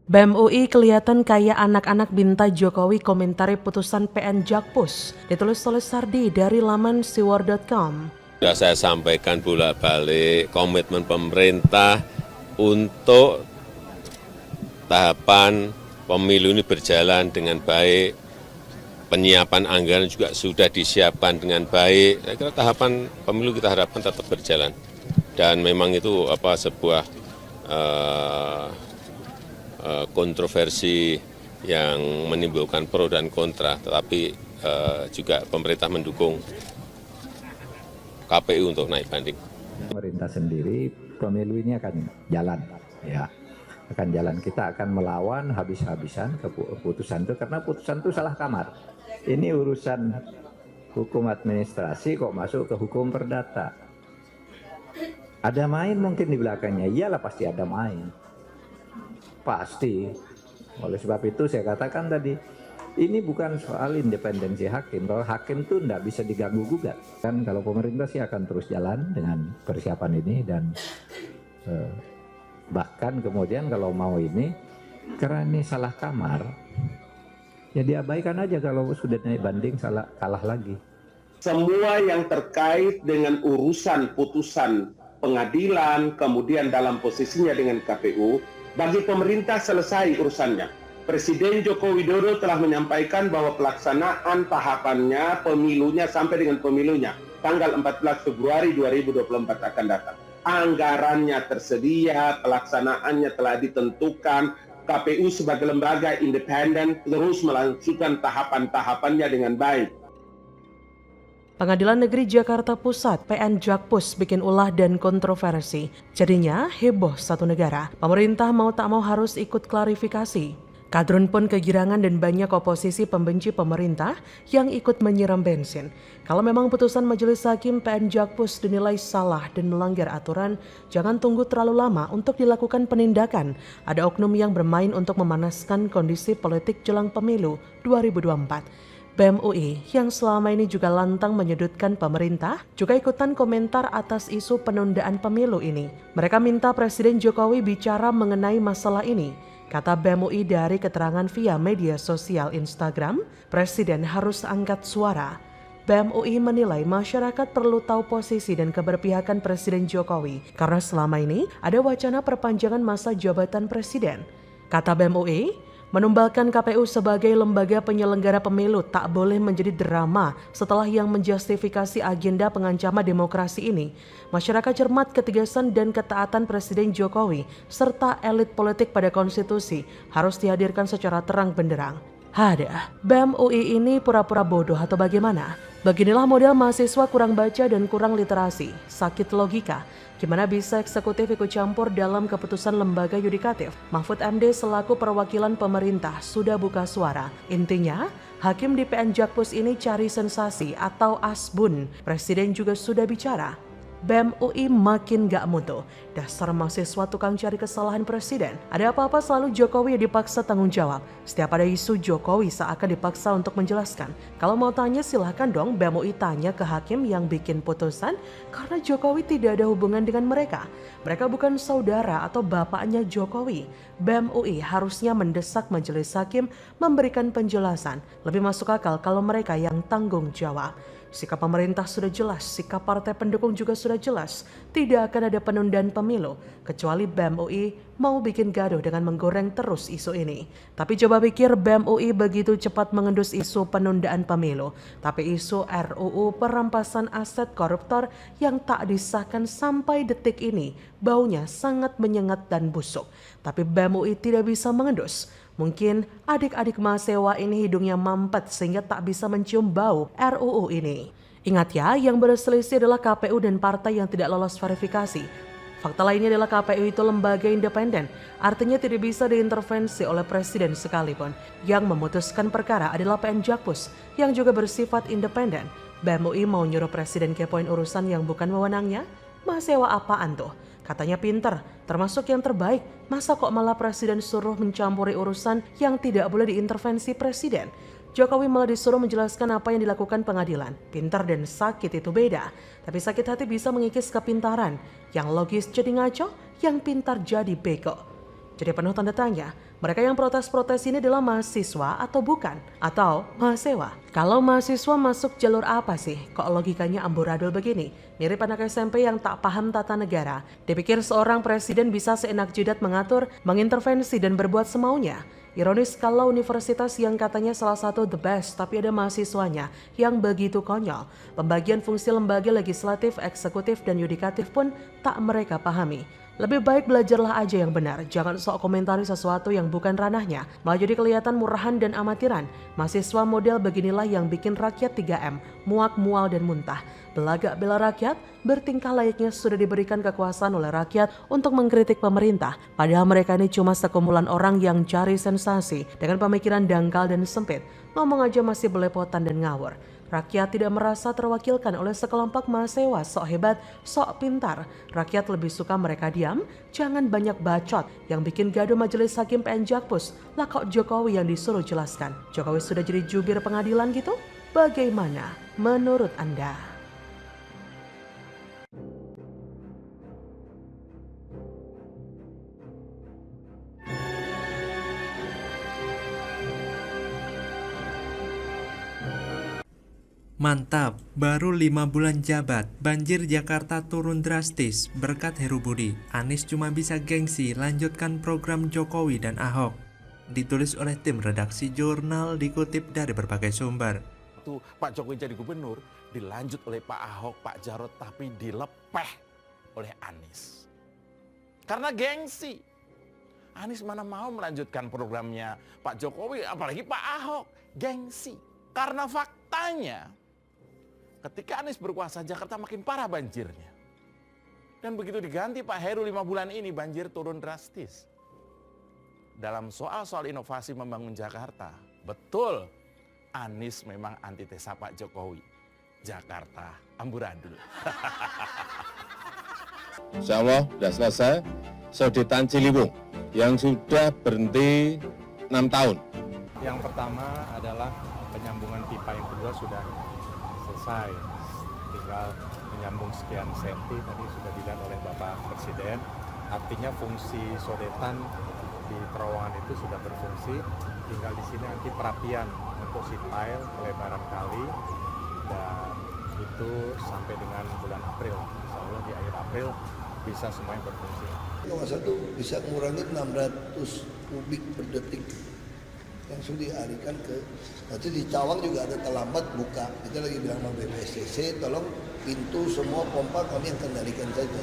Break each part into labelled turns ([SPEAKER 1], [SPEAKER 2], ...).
[SPEAKER 1] BEM UI kelihatan kayak anak-anak binta Jokowi komentari putusan PN Jakpus. Ditulis oleh Sardi dari laman siwar.com.
[SPEAKER 2] Sudah saya sampaikan bolak-balik komitmen pemerintah untuk tahapan pemilu ini berjalan dengan baik. Penyiapan anggaran juga sudah disiapkan dengan baik. Saya kira tahapan pemilu kita harapkan tetap berjalan. Dan memang itu sebuah kontroversi yang menimbulkan pro dan kontra, tetapi juga pemerintah mendukung KPU untuk naik banding.
[SPEAKER 3] Pemerintah sendiri pemilu ini akan jalan, ya, akan jalan. Kita akan melawan habis-habisan keputusan itu karena putusan itu salah kamar. Ini urusan hukum administrasi kok masuk ke hukum perdata. Ada main mungkin di belakangnya, iyalah pasti ada main. Pasti. Oleh sebab itu saya katakan tadi, ini bukan soal independensi hakim. Kalau hakim itu tidak bisa diganggu-gugat. Kan kalau pemerintah sih akan terus jalan dengan persiapan ini dan bahkan kemudian kalau mau ini, karena ini salah kamar, ya diabaikan aja kalau sudah naik banding kalah lagi.
[SPEAKER 4] Semua yang terkait dengan urusan putusan pengadilan, kemudian dalam posisinya dengan KPU, bagi pemerintah selesai urusannya. Presiden Joko Widodo telah menyampaikan bahwa pelaksanaan tahapannya, pemilunya sampai dengan pemilunya, tanggal 14 Februari 2024 akan datang. Anggarannya tersedia, pelaksanaannya telah ditentukan, KPU sebagai lembaga independen terus melangsungkan tahapan-tahapannya dengan baik.
[SPEAKER 1] Pengadilan Negeri Jakarta Pusat PN Jakpus bikin ulah dan kontroversi. Jadinya heboh satu negara. Pemerintah mau tak mau harus ikut klarifikasi. Kadrun pun kegirangan dan banyak oposisi pembenci pemerintah yang ikut menyiram bensin. Kalau memang putusan Majelis Hakim PN Jakpus dinilai salah dan melanggar aturan, jangan tunggu terlalu lama untuk dilakukan penindakan. Ada oknum yang bermain untuk memanaskan kondisi politik jelang pemilu 2024. BEM UI yang selama ini juga lantang menyudutkan pemerintah juga ikutan komentar atas isu penundaan pemilu ini. Mereka minta Presiden Jokowi bicara mengenai masalah ini. Kata BEM UI dari keterangan via media sosial Instagram, Presiden harus angkat suara. BEM UI menilai masyarakat perlu tahu posisi dan keberpihakan Presiden Jokowi karena selama ini ada wacana perpanjangan masa jabatan Presiden. Kata BEM UI, menumbalkan KPU sebagai lembaga penyelenggara pemilu tak boleh menjadi drama setelah yang menjustifikasi agenda pengancaman demokrasi ini. Masyarakat cermat ketegasan dan ketaatan Presiden Jokowi serta elit politik pada konstitusi harus dihadirkan secara terang benderang. Ada, BEM UI ini pura-pura bodoh atau bagaimana? Beginilah model mahasiswa kurang baca dan kurang literasi, sakit logika. Gimana bisa eksekutif ikut campur dalam keputusan lembaga yudikatif? Mahfud MD selaku perwakilan pemerintah sudah buka suara. Intinya, hakim di PN Jakpus ini cari sensasi atau asbun. Presiden juga sudah bicara. BEM UI makin gak mutu. Dasar mahasiswa tukang cari kesalahan presiden. Ada apa-apa selalu Jokowi yang dipaksa tanggung jawab. Setiap ada isu Jokowi seakan dipaksa untuk menjelaskan. Kalau mau tanya silahkan dong BEM UI tanya ke hakim yang bikin putusan. Karena Jokowi tidak ada hubungan dengan mereka. Mereka bukan saudara atau bapaknya Jokowi. BEM UI harusnya mendesak majelis hakim memberikan penjelasan. Lebih masuk akal kalau mereka yang tanggung jawab. Sikap pemerintah sudah jelas, sikap partai pendukung juga sudah jelas. Tidak akan ada penundaan pemilu, kecuali BEM UI mau bikin gaduh dengan menggoreng terus isu ini. Tapi coba pikir BEM UI begitu cepat mengendus isu penundaan pemilu. Tapi isu RUU perampasan aset koruptor yang tak disahkan sampai detik ini, baunya sangat menyengat dan busuk. Tapi BEM UI tidak bisa mengendus. Mungkin adik-adik mahasiswa ini hidungnya mampet sehingga tak bisa mencium bau RUU ini. Ingat ya, yang berselisih adalah KPU dan partai yang tidak lolos verifikasi. Fakta lainnya adalah KPU itu lembaga independen, artinya tidak bisa diintervensi oleh presiden sekalipun. Yang memutuskan perkara adalah PN Jakpus yang juga bersifat independen. BEM UI mau nyuruh presiden kepoin urusan yang bukan wewenangnya? Mahasiswa apaan tuh? Katanya pinter, termasuk yang terbaik. Masa kok malah presiden suruh mencampuri urusan yang tidak boleh diintervensi presiden? Jokowi malah disuruh menjelaskan apa yang dilakukan pengadilan. Pintar dan sakit itu beda. Tapi sakit hati bisa mengikis kepintaran. Yang logis jadi ngaco, yang pintar jadi bego. Jadi penuh tanda tanya, mereka yang protes-protes ini adalah mahasiswa atau bukan? Atau mahasiswa? Kalau mahasiswa masuk jalur apa sih? Kok logikanya amburadul begini? Mirip anak SMP yang tak paham tata negara. Dipikir seorang presiden bisa seenak jidat mengatur, mengintervensi dan berbuat semaunya. Ironis kalau universitas yang katanya salah satu the best tapi ada mahasiswanya yang begitu konyol. Pembagian fungsi lembaga legislatif, eksekutif, dan yudikatif pun tak mereka pahami. Lebih baik belajarlah aja yang benar, jangan sok komentari sesuatu yang bukan ranahnya, malah jadi kelihatan murahan dan amatiran. Mahasiswa model beginilah yang bikin rakyat 3M, muak, mual, dan muntah. Belagak bela rakyat, bertingkah layaknya sudah diberikan kekuasaan oleh rakyat untuk mengkritik pemerintah. Padahal mereka ini cuma sekumpulan orang yang cari sensasi dengan pemikiran dangkal dan sempit. Ngomong aja masih belepotan dan ngawur. Rakyat tidak merasa terwakilkan oleh sekelompok mahasiswa sok hebat, sok pintar. Rakyat lebih suka mereka diam, jangan banyak bacot yang bikin gaduh majelis hakim PN Jakpus. Lah kok Jokowi yang disuruh jelaskan? Jokowi sudah jadi jubir pengadilan gitu? Bagaimana menurut Anda?
[SPEAKER 5] Mantap, baru 5 bulan jabat, banjir Jakarta turun drastis berkat Heru Budi. Anies cuma bisa gengsi lanjutkan program Jokowi dan Ahok. Ditulis oleh tim redaksi jurnal, dikutip dari berbagai sumber.
[SPEAKER 6] Waktu Pak Jokowi jadi gubernur, dilanjut oleh Pak Ahok, Pak Jarot, tapi dilepeh oleh Anies. Karena gengsi. Anies mana mau melanjutkan programnya Pak Jokowi, apalagi Pak Ahok. Gengsi. Karena faktanya, ketika Anies berkuasa, Jakarta makin parah banjirnya. Dan begitu diganti Pak Heru 5 bulan ini, banjir turun drastis. Dalam soal-soal inovasi membangun Jakarta, betul, Anies memang antitesa Pak Jokowi. Jakarta amburadul.
[SPEAKER 2] Insya Allah sudah selesai Sodetan Ciliwung yang sudah berhenti 6 tahun.
[SPEAKER 7] Yang pertama adalah penyambungan pipa yang kedua sudah selesai, tinggal menyambung sekian senti, tadi sudah dilihat oleh Bapak Presiden. Artinya fungsi sodetan di terowongan itu sudah berfungsi, tinggal di sini nanti perapian untuk si pile pelebaran kali, dan itu sampai dengan bulan April, insya Allah di akhir April bisa semuanya berfungsi.
[SPEAKER 8] Kawasan itu bisa mengurangi 600 kubik per detik yang sudah dialihkan ke, nanti di Cawang juga ada terlambat buka, kita lagi bilang sama BPSDC, tolong pintu semua pompa kami yang kendalikan saja.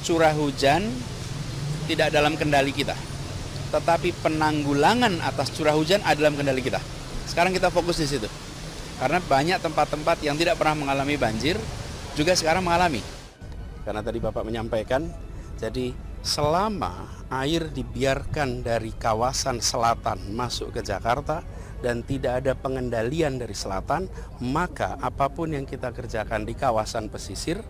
[SPEAKER 9] Curah hujan tidak dalam kendali kita, tetapi penanggulangan atas curah hujan ada dalam kendali kita. Sekarang kita fokus di situ, karena banyak tempat-tempat yang tidak pernah mengalami banjir juga sekarang mengalami. Karena tadi Bapak menyampaikan, jadi selama air dibiarkan dari kawasan selatan masuk ke Jakarta dan tidak ada pengendalian dari selatan, maka apapun yang kita kerjakan di kawasan pesisir,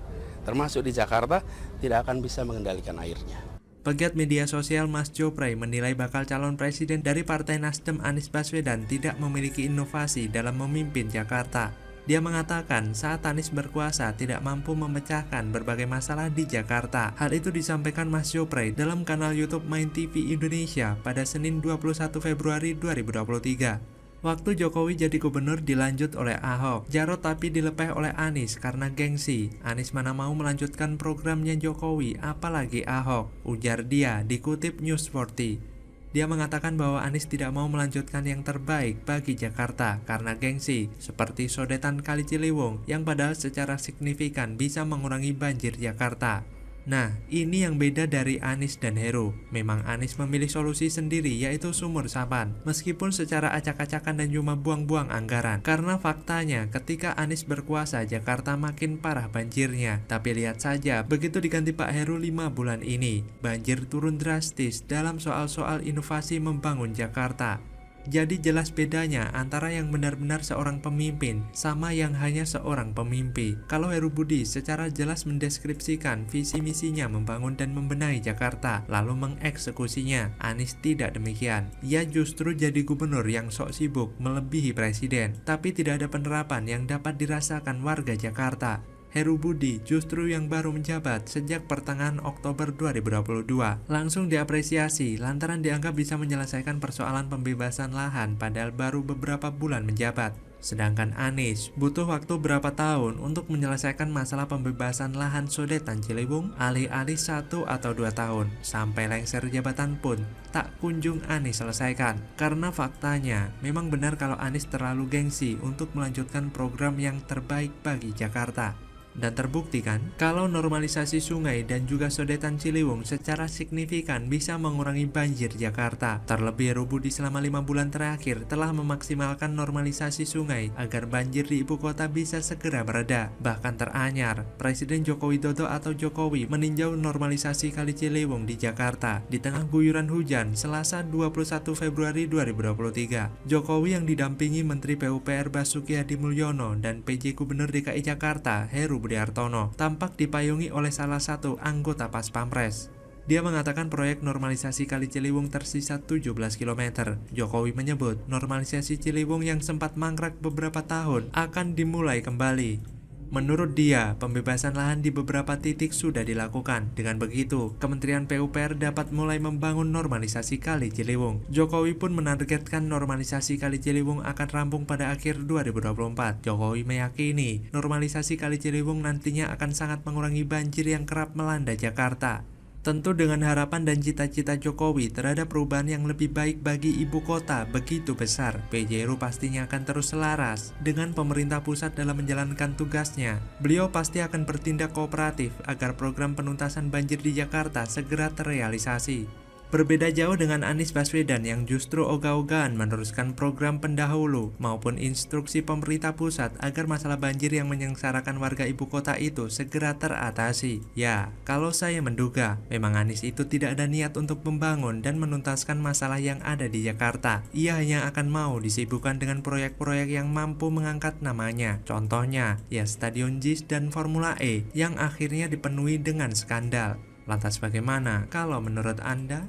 [SPEAKER 9] termasuk di Jakarta, tidak akan bisa mengendalikan airnya.
[SPEAKER 5] Pegiat media sosial Mas Jopray menilai bakal calon presiden dari Partai Nasdem Anies Baswedan tidak memiliki inovasi dalam memimpin Jakarta. Dia mengatakan saat Anies berkuasa tidak mampu memecahkan berbagai masalah di Jakarta. Hal itu disampaikan Mas Jopray dalam kanal YouTube Main TV Indonesia pada Senin 21 Februari 2023. Waktu Jokowi jadi gubernur dilanjut oleh Ahok, Jarot tapi dilepeh oleh Anies karena gengsi. Anies mana mau melanjutkan programnya Jokowi, apalagi Ahok, ujar dia, dikutip News 40. Dia mengatakan bahwa Anies tidak mau melanjutkan yang terbaik bagi Jakarta karena gengsi, seperti sodetan Kali Ciliwung yang padahal secara signifikan bisa mengurangi banjir Jakarta. Nah, ini yang beda dari Anies dan Heru. Memang Anies memilih solusi sendiri, yaitu sumur Sapan, meskipun secara acak-acakan dan cuma buang-buang anggaran. Karena faktanya, ketika Anies berkuasa, Jakarta makin parah banjirnya. Tapi lihat saja, begitu diganti Pak Heru 5 bulan ini, banjir turun drastis dalam soal-soal inovasi membangun Jakarta. Jadi jelas bedanya antara yang benar-benar seorang pemimpin sama yang hanya seorang pemimpi. Kalau Heru Budi secara jelas mendeskripsikan visi misinya membangun dan membenahi Jakarta, lalu mengeksekusinya. Anies tidak demikian. Ia justru jadi gubernur yang sok sibuk melebihi presiden, tapi tidak ada penerapan yang dapat dirasakan warga Jakarta. Heru Budi justru yang baru menjabat sejak pertengahan Oktober 2022. Langsung diapresiasi lantaran dianggap bisa menyelesaikan persoalan pembebasan lahan padahal baru beberapa bulan menjabat. Sedangkan Anies butuh waktu berapa tahun untuk menyelesaikan masalah pembebasan lahan Sodetan Ciliwung, alih-alih 1 atau 2 tahun. Sampai lengser jabatan pun tak kunjung Anies selesaikan. Karena faktanya memang benar kalau Anies terlalu gengsi untuk melanjutkan program yang terbaik bagi Jakarta. Dan terbukti kan, kalau normalisasi sungai dan juga Sodetan Ciliwung secara signifikan bisa mengurangi banjir Jakarta. Terlebih Heru Budi selama 5 bulan terakhir telah memaksimalkan normalisasi sungai agar banjir di ibu kota bisa segera mereda. Bahkan teranyar, Presiden Joko Widodo atau Jokowi meninjau normalisasi Kali Ciliwung di Jakarta di tengah guyuran hujan Selasa 21 Februari 2023. Jokowi yang didampingi Menteri PUPR Basuki Hadi Mulyono dan PJ Gubernur DKI Jakarta Heru Budi Hartono tampak dipayungi oleh salah satu anggota Pas Pampres. Dia mengatakan proyek normalisasi Kali Ciliwung tersisa 17 km. Jokowi menyebut normalisasi Ciliwung yang sempat mangkrak beberapa tahun akan dimulai kembali. Menurut dia, pembebasan lahan di beberapa titik sudah dilakukan. Dengan begitu, Kementerian PUPR dapat mulai membangun normalisasi Kali Ciliwung. Jokowi pun menargetkan normalisasi Kali Ciliwung akan rampung pada akhir 2024. Jokowi meyakini normalisasi Kali Ciliwung nantinya akan sangat mengurangi banjir yang kerap melanda Jakarta. Tentu dengan harapan dan cita-cita Jokowi terhadap perubahan yang lebih baik bagi ibu kota begitu besar, PJ Heru pastinya akan terus selaras dengan pemerintah pusat dalam menjalankan tugasnya. Beliau pasti akan bertindak kooperatif agar program penuntasan banjir di Jakarta segera terrealisasi. Berbeda jauh dengan Anies Baswedan yang justru ogah-ogahan meneruskan program pendahulu maupun instruksi pemerintah pusat agar masalah banjir yang menyengsarakan warga ibu kota itu segera teratasi. Ya, kalau saya menduga, memang Anies itu tidak ada niat untuk membangun dan menuntaskan masalah yang ada di Jakarta. Ia hanya akan mau disibukkan dengan proyek-proyek yang mampu mengangkat namanya. Contohnya, ya Stadion JIS dan Formula E yang akhirnya dipenuhi dengan skandal. Lantas bagaimana kalau menurut Anda?